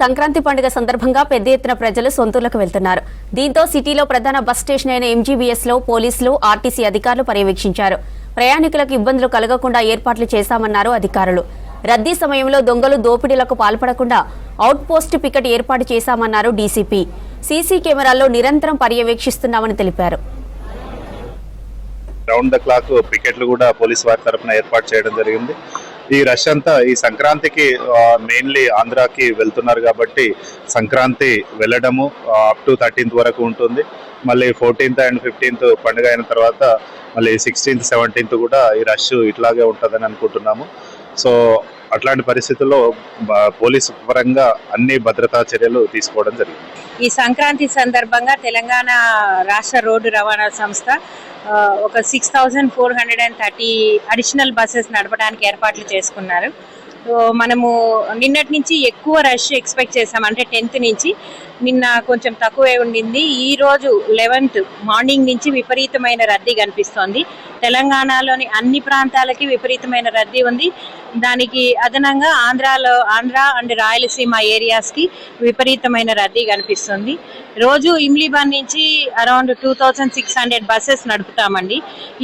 సంక్రాంతి పండుగ సందర్భంగా పెద్ద ఎత్తున ప్రజలు సొంతూర్లకు వెళ్తున్నారు. దీంతో సిటీలో ప్రధాన బస్ స్టేషన్ అయిన ఎంజీబీఎస్ లో పోలీసులు, ఆర్టీసీ అధికారులు పర్యవేక్షించారు. ప్రయాణికులకు ఇబ్బందులు కలగకుండా ఏర్పాట్లు చేశామన్నారు అధికారులు. రద్దీ సమయంలో దొంగలు దోపిడీలకు పాల్పడకుండా అవుట్ పోస్ట్ పికెట్ ఏర్పాటు చేశామన్నారు డీసీపీ. సీసీ కెమెరాల్లో నిరంతరం పర్యవేక్షిస్తున్నామని తెలిపారు. రౌండ్ ద క్లాక్ పికెట్లు కూడా పోలీస్ వారి తరఫున ఏర్పాటు చేయడం జరిగింది. ఈ రష్ అంతా ఈ సంక్రాంతికి మెయిన్లీ ఆంధ్రాకి వెళ్తున్నారు కాబట్టి సంక్రాంతి వెళ్ళడము అప్ టు 13th వరకు ఉంటుంది. మళ్ళీ 14th and 15th పండుగ అయిన తర్వాత మళ్ళీ 16th, 17th కూడా ఈ రష్ ఇట్లాగే ఉంటుందని అనుకుంటున్నాము. సో అట్లాంటి పరిస్థితుల్లో పోలీసు పరంగా అన్ని భద్రతా చర్యలు తీసుకోవడం జరిగింది. ఈ సంక్రాంతి సందర్భంగా తెలంగాణ రాష్ట్ర రోడ్డు రవాణా సంస్థ ఒక 6430 అడిషనల్ బస్సెస్ నడపడానికి ఏర్పాట్లు చేసుకున్నారు. మనము నిన్నటి నుంచి ఎక్కువ రష్ ఎక్స్పెక్ట్ చేసాం. అంటే 10th నుంచి నిన్న కొంచెం తక్కువే ఉండింది. ఈ రోజు 11th మార్నింగ్ నుంచి విపరీతమైన రద్దీ కనిపిస్తోంది. తెలంగాణలోని అన్ని ప్రాంతాలకి విపరీతమైన రద్దీ ఉంది. దానికి అదనంగా ఆంధ్ర అండ్ రాయలసీమ ఏరియాస్కి విపరీతమైన రద్దీ కనిపిస్తుంది. రోజు ఇమ్లీబాన్ నుంచి అరౌండ్ 2600 బస్సెస్ నడుపుతామండి.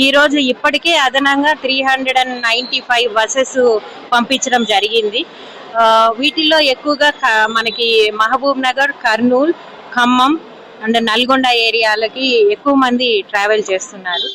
ఈరోజు ఇప్పటికే అదనంగా 395 బస్సెస్ పంపించడం జరిగింది. వీటిల్లో ఎక్కువగా మనకి మహబూబ్ నగర్, కర్నూలు, ఖమ్మం అండ్ నల్గొండ ఏరియాలకి ఎక్కువ మంది ట్రావెల్ చేస్తున్నారు.